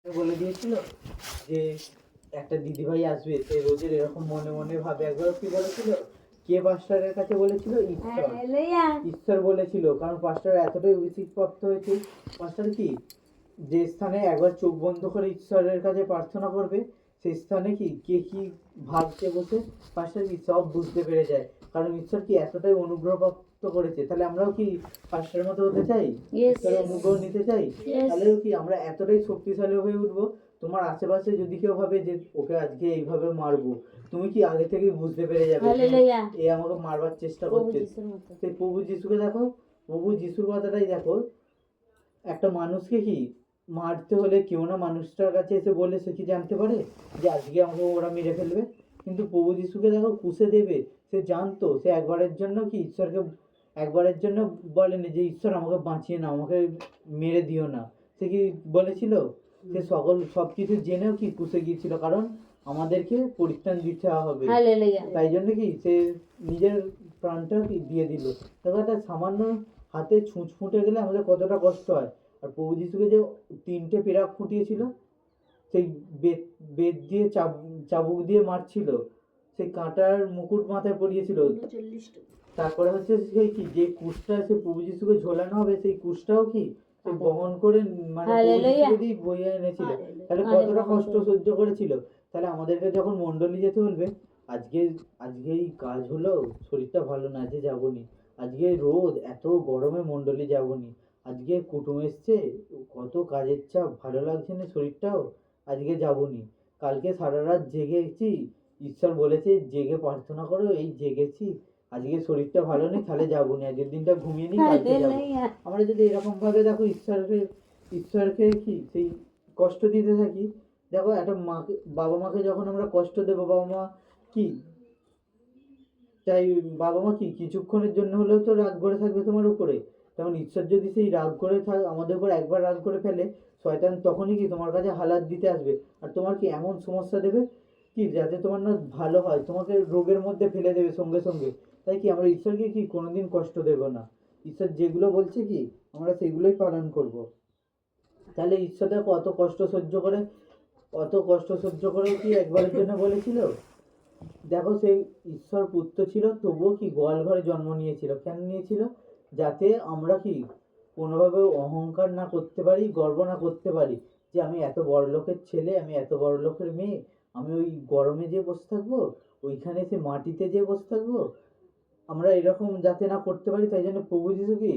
বলে দিয়েছিল যে একটা দিদিভাই আসবে, সে রোজের এরকম মনে মনে ভাবে। একবার কি বলেছিল, কে পাস্টারের কাছে বলেছিল? ঈশ্বর। ঈশ্বর বলেছিল, কারণ পাস্টার এতটাই অভিষেকপ্রাপ্ত হয়েছে। পাস্টার কি, যে স্থানে একবার চোখ বন্ধ করে ঈশ্বরের কাছে প্রার্থনা করবে, সেই স্থানে কি কে কি ভাবছে বসে, পাস্টার কি সব বুঝতে পেরে যায়। কারণ ঈশ্বর কি এতটাই অনুগ্রহপ্রাপ্ত করেছে। তাহলে আমরাও কি পাস্টারের মতো হতে চাই, ঈশ্বরের অনুগ্রহ নিতে চাই। তাহলেও কি আমরা এতটাই শক্তিশালী হয়ে উঠবো। তোমার আশেপাশে যদি কেউ ভাবে যে ওকে আজকে এইভাবে মারবো, তুমি কি আগে থেকে বুঝতে পেরে যাবে এ আমাকে মারবার চেষ্টা করছে। সেই প্রভু যিশুকে দেখো, প্রভু যিশুর কথাটাই দেখো। একটা মানুষকে কি মারতে হলে কেউ না মানুষটার কাছে এসে বলে সে কি জানতে পারে যে আজকে আমাকে ওরা মেরে ফেলবে। কিন্তু প্রভু যিশুকে দেখো পুষে দেবে, সে জানতো। সে একবারের জন্য কি ঈশ্বরকে একবারের জন্য বলেনি যে ঈশ্বর আমাকে বাঁচিয়ে নাও, আমাকে মেরে দিও না। সে কি বলেছিল? সে সব কিছু জেনেও কি পুষে গিয়েছিল, কারণ আমাদেরকে পরিত্রাণ দিতে হবে। তাই জন্য কি সে নিজের প্রাণটা কি দিয়ে দিল। দেখো একটা সামান্য হাতে ছুঁচ ফুটে গেলে আমাদের কতটা কষ্ট হয়। আর প্রভু যিশুকে যে 3টে পেরাক ফুটিয়েছিল, সেই বেত দিয়ে চাবুক দিয়ে মারছিল, সেই কাঁটার মুকুট মাথায় পরিয়েছিল। তারপরে হচ্ছে সেই কি যে কুশটা সে প্রভু যিশুকে ঝোলানো হবে, সেই কুশটাও কি সে বহন করে মানে প্রভু যিশুকে দিয়ে বয়ে এনেছিল। তাহলে কতটা কষ্ট সহ্য করেছিল। তাহলে আমাদেরকে যখন মণ্ডলী যেতে বলবে, আজকে আজকে এই কাজ হলো, শরীরটা ভালো না, যে যাবনি। আজকে রোদ, এত গরমে মণ্ডলী যাবনি। আজকে কুটুম এসছে, কত কাজের চাপ, ভালো লাগছে না শরীরটাও, আজকে যাবনি। কালকে সারা রাত জেগেছি, ঈশ্বর বলেছে জেগে প্রার্থনা করো, এই জেগেছি, আজকে শরীরটা ভালো নেই, তাহলে যাবো না, আজকের দিনটা ঘুমিয়ে নিই, কালকে যাবো। আমরা যদি এরকম ভাবে দেখো ঈশ্বরকে কি সেই কষ্ট দিতে থাকি। দেখো একটা মাকে, বাবা মাকে যখন আমরা কষ্ট দেবো, বাবা মা কি তাই, বাবা মা কি কিছুক্ষণের জন্য হলেও তো রাগ করে থাকবে তোমার উপরে। তেমন ঈশ্বর যদি সেই রাগ করে আমাদের উপর একবার রাগ করে ফেলে, শয়তান তখনই কি তোমার কাছে হালাত দিতে আসবে। আর তোমার কি এমন সমস্যা দেবে কি যাতে তোমার না ভালো হয়, তোমাকে রোগের মধ্যে ফেলে দেবে সঙ্গে সঙ্গে। তাই কি আমরা ঈশ্বরকে কি কোনোদিন কষ্ট দেব না। ঈশ্বর যেগুলো বলছে কি আমরা সেগুলোই পালন করব। তাহলে ঈশ্বর দেখো অত কষ্ট সহ্য করেও কি একবারের জন্য বলেছিল। দেখো সেই ঈশ্বর পুত্র ছিল, তবুও কি গোয়াল ঘরে জন্ম নিয়েছিল। কেন নিয়েছিল? যাতে আমরা কি কোনোভাবে অহংকার না করতে পারি, গর্ব না করতে পারি যে আমি এত বড় লোকের ছেলে, আমি এত বড় লোকের মেয়ে, আমি ওই গরমে যে বসে থাকবো, ওইখানে সে মাটিতে যে বসে থাকবো, আমরা এরকম যাতে না করতে পারি। তাই জন্য প্রভু যিশু কি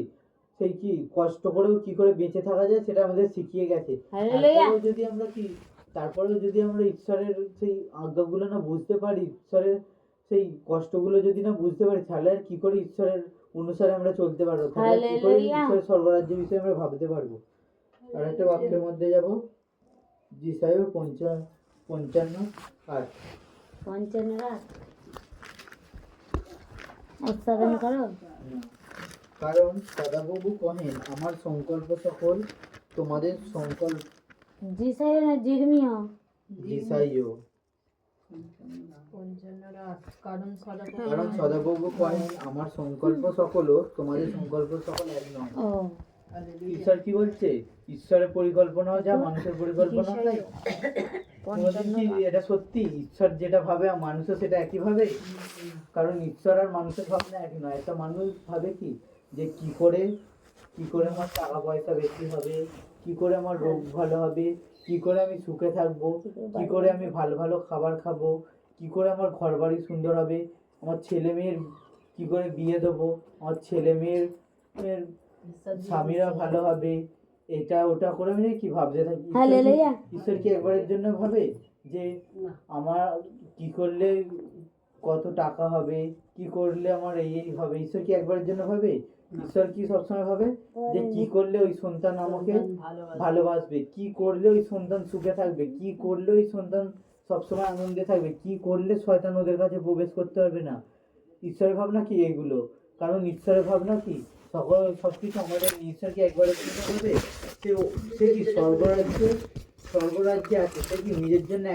সেই কি কষ্ট করেও কি করে বেঁচে থাকা যায় সেটা আমাদের শিখিয়ে গেছে। তারপরেও যদি আমরা ঈশ্বরের সেই আজ্ঞাগুলো না বুঝতে পারি, ঈশ্বরের সেই কষ্টগুলো যদি না বুঝতে পারি, তাহলে আর কি করে ঈশ্বরের অনুসারে আমরা চলতে পারবো, তাহলে কি করে ঈশ্বরের স্বর্গরাজ্যের বিষয়ে আমরা ভাবতে পারবো। আর একটা বাক্যের মধ্যে যাব, যিশায় 55:8। কারণ সদাপ্রভু কহেন, আমার সংকল্প সকল তোমাদের সংকল্প। কারণ সদাপ্রভু কহেন, আমার সংকল্প সকল তোমাদের সংকল্প সকল এক নয়। ঈশ্বর কি বলছে? ঈশ্বরের পরিকল্পনাও যা, মানুষের পরিকল্পনাও তাই। এটা সত্যি, ঈশ্বর যেটা ভাবে মানুষও সেটা একই ভাবে। কারণ ঈশ্বর আর মানুষের ভাবনা এক নয়। একটা মানুষ ভাবে কি যে কি করে আমার টাকা পয়সা বেশি হবে, কি করে আমার রোগ ভালো হবে, কি করে আমি সুখে থাকবো, কি করে আমি ভালো ভালো খাবার খাবো, কি করে আমার ঘর বাড়ি সুন্দর হবে, আমার ছেলে মেয়ের কি করে বিয়ে দেবো, আমার ছেলে মেয়ের স্বামীরা ভালো হবে, এটা ওটা করে আমি কি ভাবতে থাকি। ঈশ্বর কি একবারের জন্য ভাবে যে আমার কি করলে কত টাকা হবে, কি করলে আমার এই হবে? ঈশ্বর কি একবারের জন্য ভাবে? ঈশ্বর কি সবসময় ভাবে যে কি করলে ওই সন্তান আমাকে ভালোবাসবে, কি করলে ওই সন্তান সুখে থাকবে, কি করলে ওই সন্তান সবসময় আনন্দে থাকবে, কি করলে শয়তান ওদের কাছে প্রবেশ করতে পারবে না। ঈশ্বরের ভাবনা কি এগুলো। কারণ ঈশ্বরের ভাবনা কি সবকিছু আমাদের। ঈশ্বর কি একবারের জন্য ভাবে? সে কি স্বর্গরাজ্যে আছে, সে কি নিজের জন্য